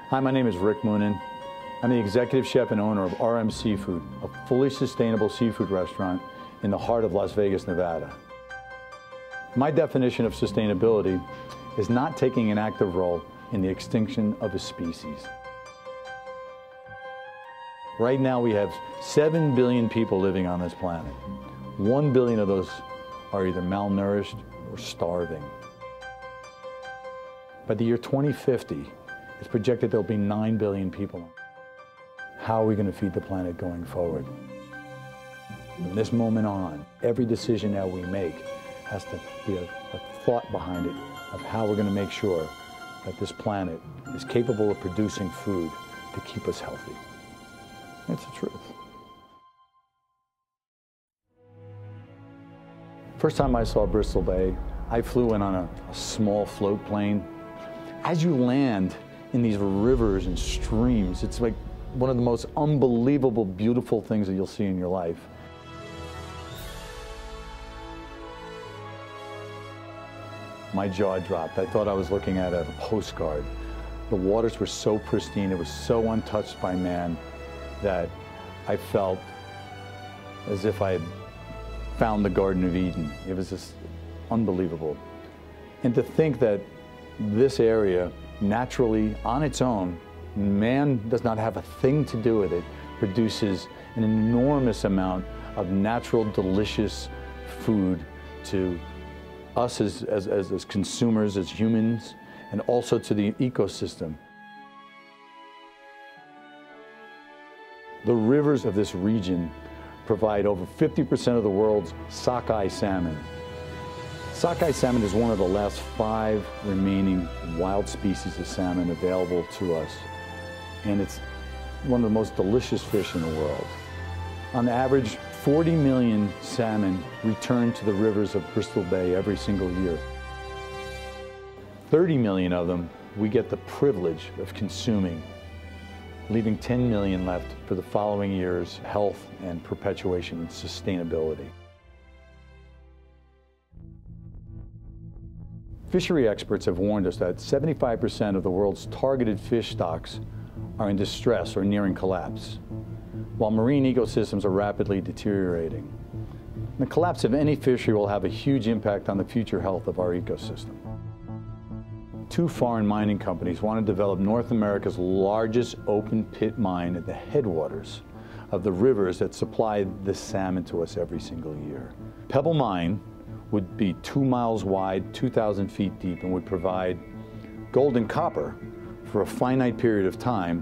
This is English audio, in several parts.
Hi, my name is Rick Moonen. I'm the executive chef and owner of RM Seafood, a fully sustainable seafood restaurant in the heart of Las Vegas, Nevada. My definition of sustainability is not taking an active role in the extinction of a species. Right now we have 7 billion people living on this planet. 1 billion of those are either malnourished or starving. By the year 2050, it's projected there'll be 9 billion people. How are we going to feed the planet going forward? From this moment on, every decision that we make has to be a thought behind it of how we're going to make sure that this planet is capable of producing food to keep us healthy. It's the truth. First time I saw Bristol Bay, I flew in on a small float plane. As you land in these rivers and streams, it's like one of the most unbelievable, beautiful things that you'll see in your life. My jaw dropped. I thought I was looking at a postcard. The waters were so pristine, it was so untouched by man that I felt as if I had found the Garden of Eden. It was just unbelievable. And to think that this area, naturally, on its own, man does not have a thing to do with it, produces an enormous amount of natural, delicious food to us as consumers, as humans, and also to the ecosystem. The rivers of this region provide over 50% of the world's sockeye salmon. Sockeye salmon is one of the last 5 remaining wild species of salmon available to us, and it's one of the most delicious fish in the world. On average, 40 million salmon return to the rivers of Bristol Bay every single year. 30 million of them we get the privilege of consuming, leaving 10 million left for the following year's health and perpetuation and sustainability. Fishery experts have warned us that 75% of the world's targeted fish stocks are in distress or nearing collapse, while marine ecosystems are rapidly deteriorating. The collapse of any fishery will have a huge impact on the future health of our ecosystem. 2 foreign mining companies want to develop North America's largest open pit mine at the headwaters of the rivers that supply the salmon to us every single year. Pebble Mine would be 2 miles wide, 2,000 feet deep, and would provide gold and copper for a finite period of time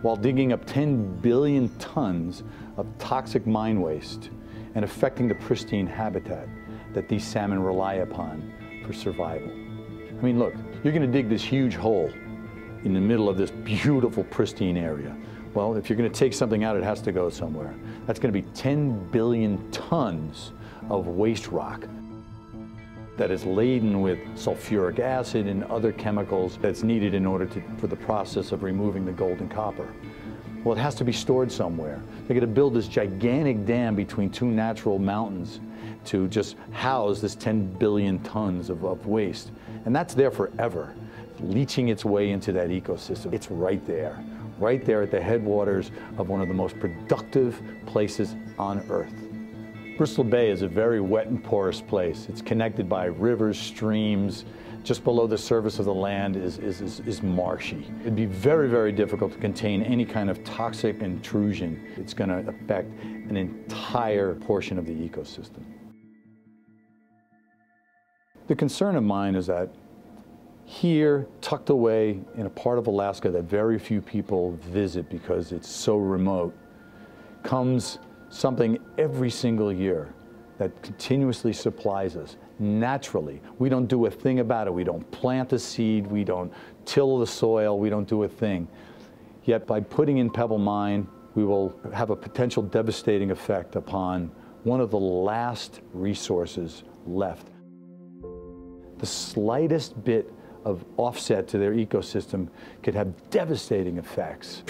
while digging up 10 billion tons of toxic mine waste and affecting the pristine habitat that these salmon rely upon for survival. I mean, look, you're going to dig this huge hole in the middle of this beautiful, pristine area. Well, if you're going to take something out, it has to go somewhere. That's going to be 10 billion tons of waste rock that is laden with sulfuric acid and other chemicals that's needed in order for the process of removing the gold and copper. Well, it has to be stored somewhere. They're going to build this gigantic dam between 2 natural mountains to just house this 10 billion tons of waste. And that's there forever, leaching its way into that ecosystem. It's right there at the headwaters of one of the most productive places on Earth. Bristol Bay is a very wet and porous place. It's connected by rivers, streams. Just below the surface of the land is marshy. It'd be very, very difficult to contain any kind of toxic intrusion. It's going to affect an entire portion of the ecosystem. The concern of mine is that here, tucked away in a part of Alaska that very few people visit because it's so remote, comes something every single year that continuously supplies us naturally. We don't do a thing about it. We don't plant a seed. We don't till the soil. We don't do a thing. Yet by putting in Pebble Mine, we will have a potential devastating effect upon one of the last resources left. The slightest bit of offset to their ecosystem could have devastating effects.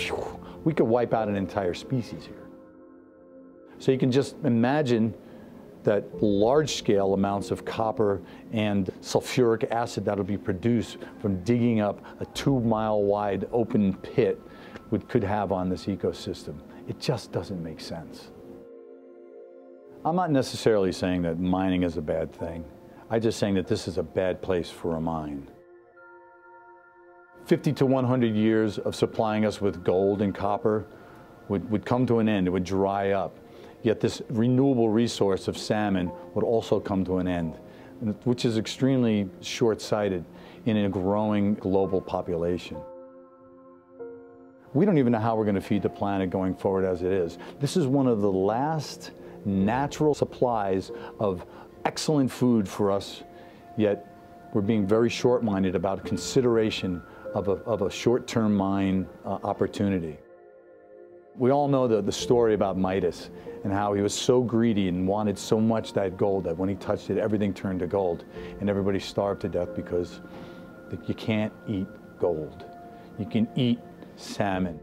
We could wipe out an entire species here. So you can just imagine that large-scale amounts of copper and sulfuric acid that will be produced from digging up a 2-mile-wide open pit could have on this ecosystem. It just doesn't make sense. I'm not necessarily saying that mining is a bad thing. I'm just saying that this is a bad place for a mine. 50 to 100 years of supplying us with gold and copper would come to an end. It would dry up. Yet this renewable resource of salmon would also come to an end, which is extremely short-sighted in a growing global population. We don't even know how we're going to feed the planet going forward as it is. This is one of the last natural supplies of excellent food for us, yet we're being very short-minded about consideration of a short-term mine opportunity. We all know the story about Midas and how he was so greedy and wanted so much that gold that when he touched it, everything turned to gold, and everybody starved to death because you can't eat gold. You can eat salmon.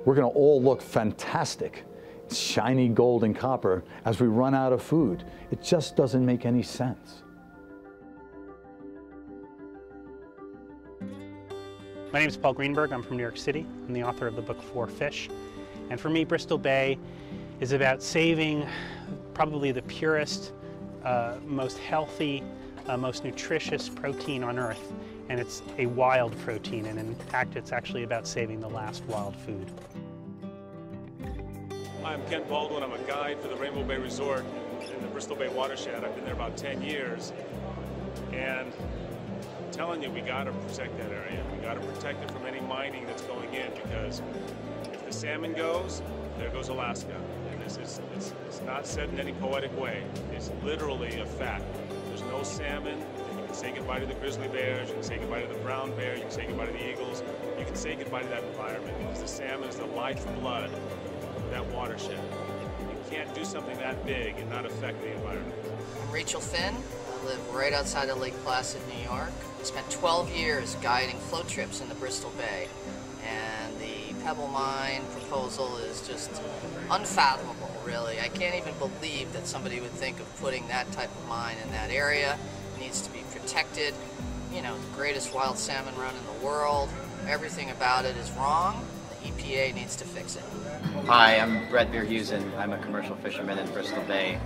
We're going to all look fantastic, shiny gold and copper, as we run out of food. It just doesn't make any sense. My name is Paul Greenberg. I'm from New York City. I'm the author of the book For Fish. And for me, Bristol Bay is about saving probably the purest, most healthy, most nutritious protein on Earth. And it's a wild protein, and in fact, it's actually about saving the last wild food. I'm Ken Baldwin. I'm a guide for the Rainbow Bay Resort in the Bristol Bay watershed. I've been there about 10 years. And I'm telling you, we got to protect that area. We got to protect it from any mining that's going in, because if the salmon goes, there goes Alaska. And this is, it's not said in any poetic way. It's literally a fact. There's no salmon. You can say goodbye to the grizzly bears. You can say goodbye to the brown bear. You can say goodbye to the eagles. You can say goodbye to that environment, because the salmon is the lifeblood of that watershed. You can't do something that big and not affect the environment. I'm Rachel Finn. I live right outside of Lake Placid, New York. I spent 12 years guiding float trips in the Bristol Bay, and the Pebble Mine proposal is just unfathomable, really. I can't even believe that somebody would think of putting that type of mine in that area. It needs to be protected. You know, the greatest wild salmon run in the world. Everything about it is wrong. The EPA needs to fix it. Hi, I'm Brett Beerhusen. I'm a commercial fisherman in Bristol Bay,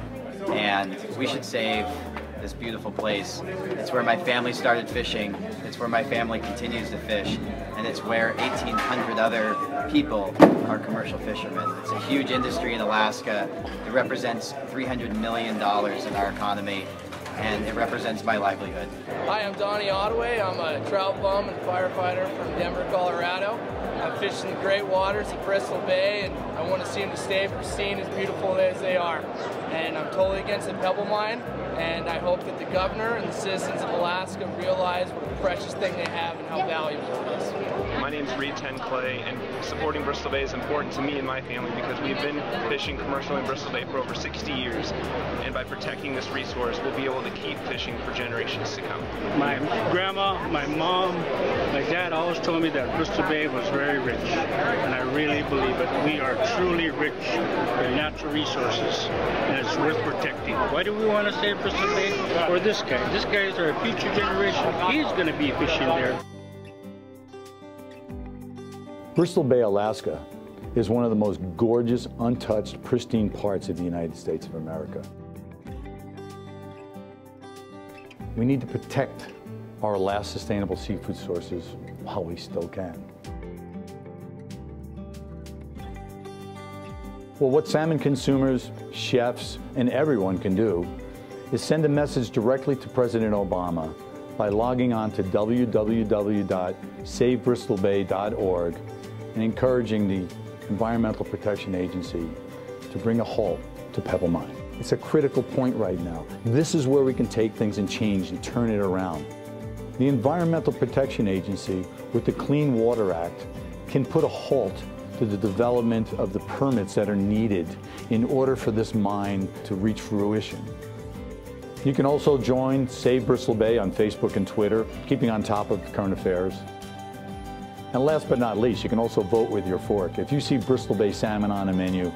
and we should save this beautiful place. It's where my family started fishing, it's where my family continues to fish, and it's where 1,800 other people are commercial fishermen. It's a huge industry in Alaska. It represents $300 million in our economy, and it represents my livelihood. Hi, I'm Donnie Ottaway. I'm a trout bum and firefighter from Denver, Colorado. I'm fishing the great waters of Bristol Bay, and I want to see them to stay pristine, as beautiful as they are. And I'm totally against the Pebble Mine, and I hope that the governor and the citizens of Alaska realize what a precious thing they have and how valuable it is. My name's Reed Ten Clay, and supporting Bristol Bay is important to me and my family because we've been fishing commercially in Bristol Bay for over 60 years, and by protecting this resource, we'll be able to keep fishing for generations to come. My grandma, my mom, my dad always told me that Bristol Bay was very rich, and I really believe it. We are truly rich in natural resources, and it's worth protecting. Why do we want to save Bristol Bay? For this guy. This guy is our future generation. He's going to be fishing there. Bristol Bay, Alaska is one of the most gorgeous, untouched, pristine parts of the United States of America. We need to protect our last sustainable seafood sources while we still can. Well, what salmon consumers, chefs, and everyone can do is send a message directly to President Obama by logging on to www.savebristolbay.org and encouraging the Environmental Protection Agency to bring a halt to Pebble Mine. It's a critical point right now. This is where we can take things and change and turn it around. The Environmental Protection Agency, with the Clean Water Act, can put a halt to the development of the permits that are needed in order for this mine to reach fruition. You can also join Save Bristol Bay on Facebook and Twitter, keeping on top of current affairs. And last but not least, you can also vote with your fork. If you see Bristol Bay salmon on a menu,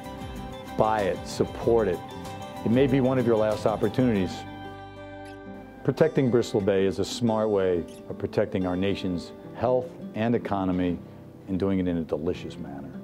buy it, support it, It may be one of your last opportunities. Protecting Bristol Bay is a smart way of protecting our nation's health and economy and doing it in a delicious manner.